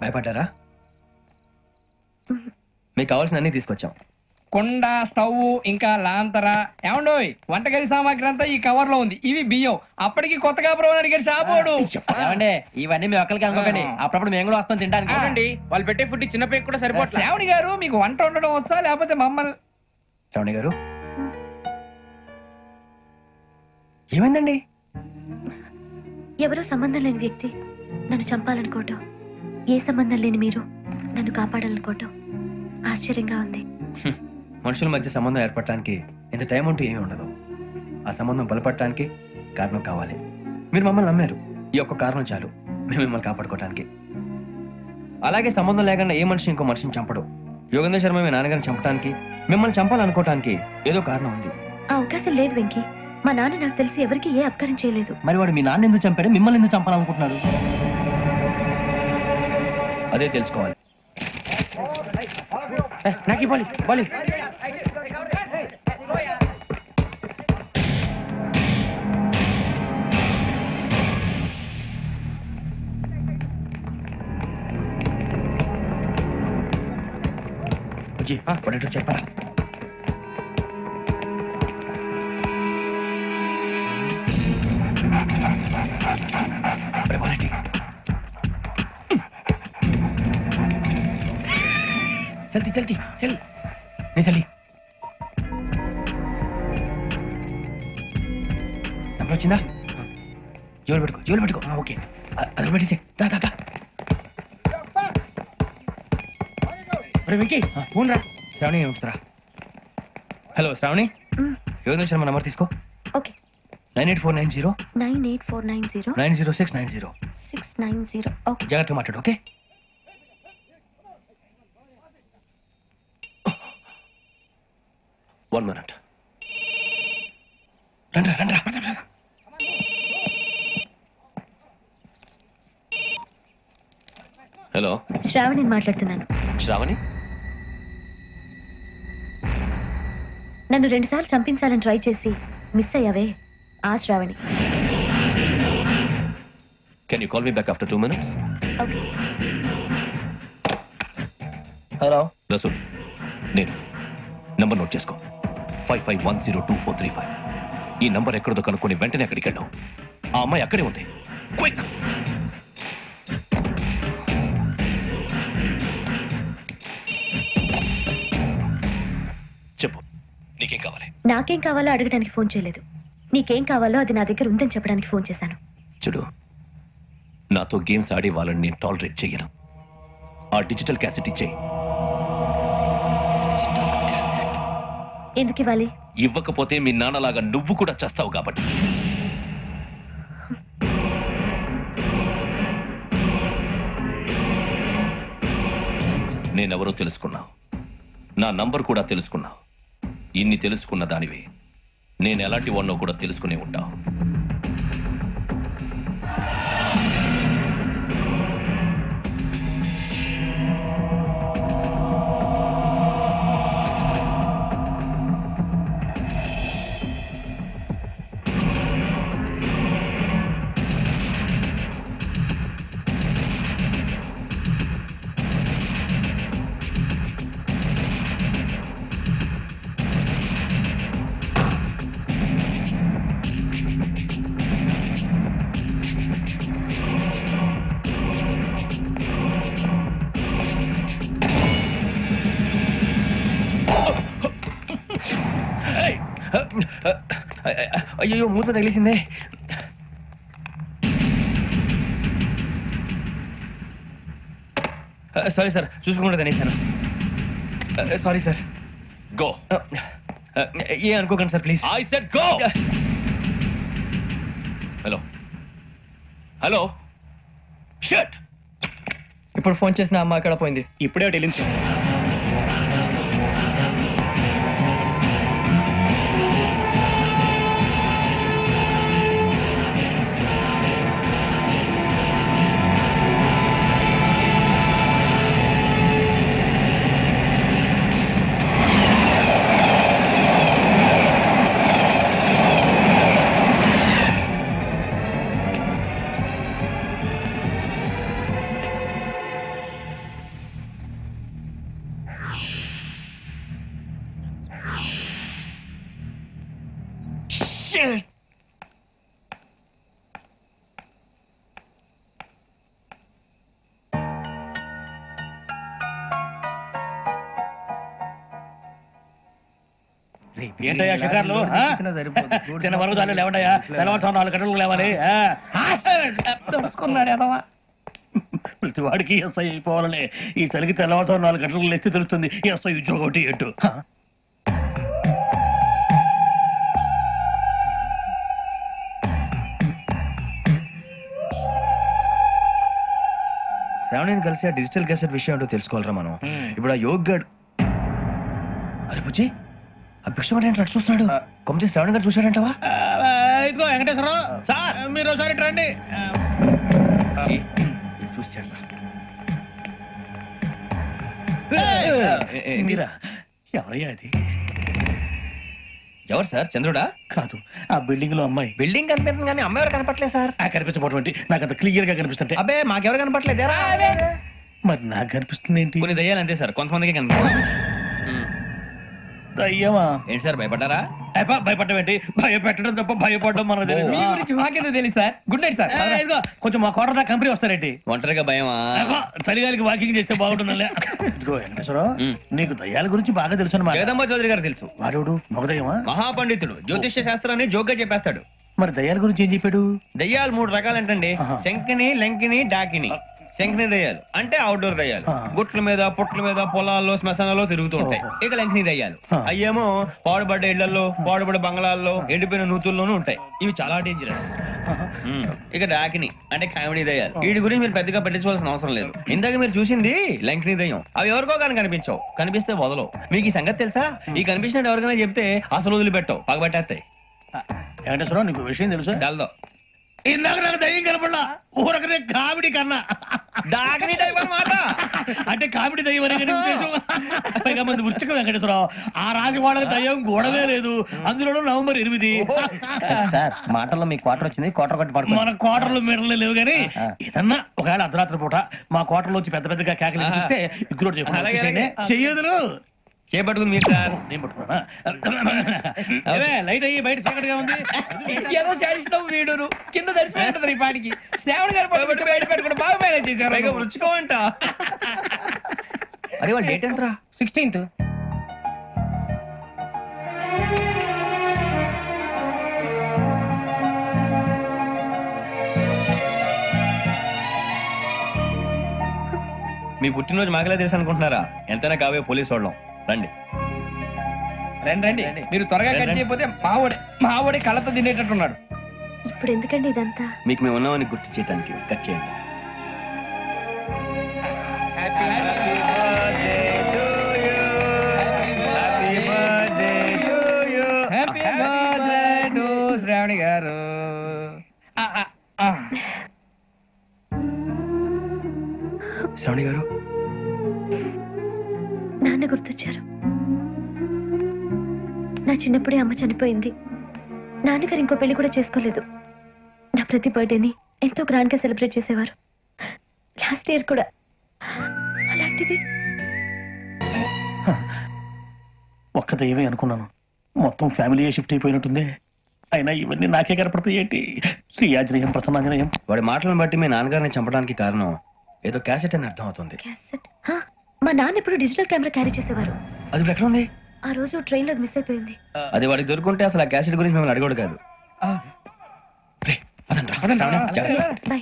భయపడ్డారా? మీకు కావాల్సిన అన్ని తీసుకొచ్చాం. కుండ, స్టవ్, ఇంకా లాంతర. ఏమండోయ్, వంటగది సామాగ్రి అంతా ఈ కవర్ లో ఉంది. ఇవి బియ్యం. అప్పటికి కొత్తగా బ్రో అడిగాడు షాపోడు. ఇవన్నీ మీ ఒక్కరికి అనుకోకండి, అప్పుడప్పుడు మేము కూడా వస్తాం తినడానికి. వాళ్ళు పెట్టే ఫుడ్ చిన్న పేరు కూడా సరిపోతుంది. శ్రావణి గారు, మీకు వంట ఉండడం వచ్చా లేకపోతే మమ్మల్ని? శ్రావణి గారు ఏమైందండి? ఎవరో సంబంధం లేని వ్యక్తి నన్ను చంపాలనుకోవటం, ఏ సంబంధం లేని మీరు నన్ను కాపాడాలనుకోవటం ఆశ్చర్యంగా ఉంది. మనుషుల మధ్య సంబంధం ఏర్పడటానికి ఇంత టైం అంటూ ఏమీ ఉండదు. ఆ సంబంధం బలపడటానికి కారణం కావాలి. మీరు మమ్మల్ని నమ్మారు, ఈ ఒక్క కారణం చాలు మేము మిమ్మల్ని కాపాడుకోవటానికి. అలాగే సంబంధం లేకుండా ఏ మనిషి ఇంకో మనిషిని చంపడు. యోగేంద్ర శర్మ మీ నాన్నగారిని చంపడానికి, మిమ్మల్ని చంపాలనుకోవటానికి ఏదో కారణం ఉంది. ఆ అవకాశం లేదు వెంకీ. మా నాన్న నాకు తెలిసి ఎవరికి ఏ అపకారం చేయలేదు. మరి వాడు మీ నాన్న ఎందుకు చంపాడు, మిమ్మల్ని ఎందుకు చంపాలనుకుంటున్నాడు? అదే తెలుసుకోవాలి. నాకు బాలి బాలి పడేటో చెప్పరా? जल्दी जल्दी चल नहीं चली नंबर వచ్చిందా? జోలు పెట్టుకో. ఓకే, అది పెట్టేసి దా దా దా. అరే వెంకీ, ఫోన్ రా. శ్రావణి ఉంచురా. హలో శ్రావణి, యోగేంద్ర శర్మ నంబర్ తీసుకో. ఓకే. 98490 98490 90690 690. ఓకే, జాగ్రత్తగా మాట్లాడు. Okay, One minute. రండ్రా. హలో, శ్రావణిని మాట్లాడుతున్నాను. శ్రావణి, నన్ను 2 సార్లు చంపించాలని ట్రై చేసి మిస్ అయ్యావే, ఆ Shravani. can you call me back after 2 minutes? Okay. Hello Rasool, నేను నంబర్ నోట్ చేసుకో. 55102435. ఈ నంబర్ ఎక్కడదో కనుక్కొని వెంటనే అక్కడికి వెళ్ళావు. ఆ అమ్మాయి అక్కడే ఉంది. క్విక్. చెప్పు, నీకేం కావాలి? నాకేం కావాలో అడగడానికి ఫోన్ చేయలేదు. నీకేం కావాలో అది నా దగ్గర ఉందని చెప్పడానికి ఫోన్ చేశాను. చూడు, నాతో గేమ్స్ ఆడే వాళ్ళని నేను టాలరేట్ చెయ్యను. ఆ డిజిటల్ క్యాసెట్ ఇచ్చేయి. ఎందుకు ఇవ్వాలి? ఇవ్వకపోతే మీ నాన్నలాగా నువ్వు కూడా చేస్తావు కాబట్టి. నేనెవరో తెలుసుకున్నావు, నా నంబర్ కూడా తెలుసుకున్నావు. ఇన్ని తెలుసుకున్న దానివి నేను ఎలాంటి వాడినో కూడా తెలుసుకునే ఉంటావు. అయ్యో, మూత తగిలిసిందే. సారీ సార్, చూసుకోకుండా తినేసాను. Sorry sir. గో. ఏ అనుకోకండి sir, please. I said go. Hello hello, shut. ఇప్పుడు ఫోన్ చేసిన అమ్మ అక్కడ పోయింది. ఇప్పుడే వెళ్ళింది సార్. ఏంటయ్యా షికార్లు తిన్న వరకు చాలు లేవండయ్యా తెల్లవారుతో 4 గంటలకు లేవాలి ప్రతి వాడికి ఎస్ఐ అయిపోవాలనే ఈ చలికి తెల్లవారుతో 4 గంటలకు లేస్తే తెలుస్తుంది ఎస్ఐ ఉద్యోగం ఒకటి ఎటు శ్రావణిని కలిసి ఆ డిజిటల్ క్యాసెట్ విషయం ఏంటో తెలుసుకోవాలరా మనం. ఇప్పుడు ఆ యోగ్ గడ్ అరే బుజ్జి ఆ భిక్షం ఏంటి అటు చూస్తున్నాడు? కొమ్మతి శ్రావణి గారు చూశాడంటవా? ఇదిగో వెంకటేశ్వరరావు సార్ మీరు ఒకసారి రండి. చూశాడు మీరా ఎవరయ్యా అది? ఎవరు సార్? చంద్రుడా? కాదు ఆ బిల్డింగ్ లో అమ్మాయి. బిల్డింగ్ కనిపిస్తుంది కానీ అమ్మాయి ఎవరు కనపట్లేదు సార్. కనిపించబోటువంటి నాకు అంత క్లియర్ గా కనిపిస్తుంటే. అబ్బే మాకెవరు కనపట్లేదేరా? మరి నాకు కనిపిస్తుంది ఏంటి? కొన్ని దయ్యాలు అంతే సార్, కొంతమందికి కనిపిస్తుంది. దయ్యమా? ఏంటి సార్ భయపడ్డారా? భయపడడం ఏంటి? భయపెట్టడం తప్ప భయపడడం మనకు తెలియదు. మీ గురించి మాకేదో తెలుసు సార్. Good night sir. ఇదిగో కొంచెం మా కోట దాకా కంపెనీ వస్తారేంటి? ఒంటరిగా భయమా? చలిగాలికి వాకింగ్ చేస్తే బాగుంటుందిలే. ఇదిగో వెంకటేశ్వరరావు నీకు దయ్యాల గురించి బాగా తెలుసు అన్నమాట. జగదంబ చౌదరి గారు తెలుసు. వాడు మగదయ్యమా? మహాపండితుడు, జ్యోతిష్య శాస్త్రాన్ని జోగ్గా చెప్పేస్తాడు. మరి దయ్యాల గురించి ఏం చెప్పాడు? దయ్యాలు 3 రకాలంటండి. శంకిని, లంకిని, డాకిని. శంకిని దయ్యాలు అంటే అవుట్డోర్ దయ్యాలు, గుట్ల మీద పుట్ల మీద పొలాల్లో శ్మశానాల్లో తిరుగుతూ ఉంటాయి. ఇక లంకిని దయ్యాలు అయ్యేమో పాడుబడ్డ ఇళ్లలో, పాడుబడ్డ బంగ్లాల్లో, ఎండిపోయిన నూతుల్లోనూ ఉంటాయి. ఇవి చాలా డేంజరస్. ఇక డాకిని అంటే కామెడీ దయ్యాలు. వీటి గురించి మీరు పెద్దగా పట్టించుకోవాల్సిన అవసరం లేదు. ఇందాక మీరు చూసింది లంకిని దయ్యం. అవి ఎవరికో కానీ కనిపించవు, కనిపిస్తే వదలవు. మీకు ఈ సంగతి తెలుసా? ఈ కనిపించినట్టు ఎవరికైనా చెప్తే అసలు వదిలిపెట్టవు, పగబట్టేస్తాయి. వెంకటేశ్వరరావు నీకు విషయం తెలుసు? డల్దో ఇందాక నాకు దయ్యం కనపడలా, ఊరకనే కామెడీ కన్నా. డాకిని టైప్ అన్నమాట. అంటే కామెడీ దయ్యం అనే ఉద్దేశం. పైగా మంది ఉచ్చక వెంకటేశ్వరరావు ఆ రాజు వాళ్ళకి దయ్యం గొడవే లేదు. అందులోనూ నవంబర్ 8. సార్ మాటల్లో మీ క్వార్టర్ వచ్చింది, క్వార్టర్ కొట్టి పడుకో. మన క్వార్టర్లు మీటర్లు లేవు కానీ ఏదన్నా ఒకవేళ అర్ధరాత్రి పూట మా క్వార్టర్లో వచ్చి పెద్ద పెద్దగా కేకలు ఇస్తే ఇగ్గురు చెయ్యదులు చేపట్టుకుంది మీరు సార్. నేను పట్టుకున్నా లైట్ అయ్యి బయట చీకటిగా ఉంది. ఏదో శాడిస్తాం వీడును కింద దర్శనం ఈ పాటికి. శ్రావణ్ గారు పట్టుబట్టి బయట పెట్టుకుని బాగా మేనేజ్ చేశారు. రుచుకోమంట. అరే వాళ్ళ డేట్ ఎంతరా? 16th. మీ పుట్టినరోజు మాకలే తెలుసు అనుకుంటున్నారా? ఎంతైనా కావే పోలీసు వాళ్ళం. రండి రండి మీరు త్వరగా కట్ చేయకపోతే మావోడే కళ్ళతో తినేటట్టున్నాడు. ఇప్పుడు ఎందుకండి ఇదంతా? మీకు మేము ఉన్నామని గుర్తు చేయడానికి కట్ చేయండి. హ్యాపీ బర్త్డే టు శ్రావణి గారు. శ్రావణి గారు నాన్న గుర్తొచ్చారు. నా చిన్నప్పుడే అమ్మ చనిపోయింది. నాన్నగారు ఇంకో పెళ్లి కూడా చేసుకోలేదు. నా ప్రతి బర్త్డేని ఎంతో గ్రాండ్ గా సెలబ్రేట్ చేసేవారు. లాస్ట్ ఇయర్ కూడా. అలాంటిది ఒక్క దయ్యమే అనుకున్నాను, మొత్తం ఫ్యామిలీ షిఫ్ట్ అయిపోయినట్టుంది. అయినా ఇవన్నీ నాకే కనపడతాయి ఏంటి? శ్రీ ఆంజనేయం ప్రసన్నాంజనేయం. వాడి మాటలను బట్టి మీ నాన్నగారిని చంపడానికి కారణం ఏదో క్యాసెట్ అని అర్థం అవుతుంది. క్యాసెట్? మా నాన్న ఇప్పుడు డిజిటల్ కెమెరా క్యారీ చేసేవారు. అది ఇప్పుడు ఎక్కడ ఉంది? ఆ రోజు ట్రైన్ లో మిస్ అయిపోయింది. అది వాడికి దొరుకుంటే అసలు ఆ క్యాసెట్ గురించి మిమ్మల్ని అడగడు కాదు. బాయ్.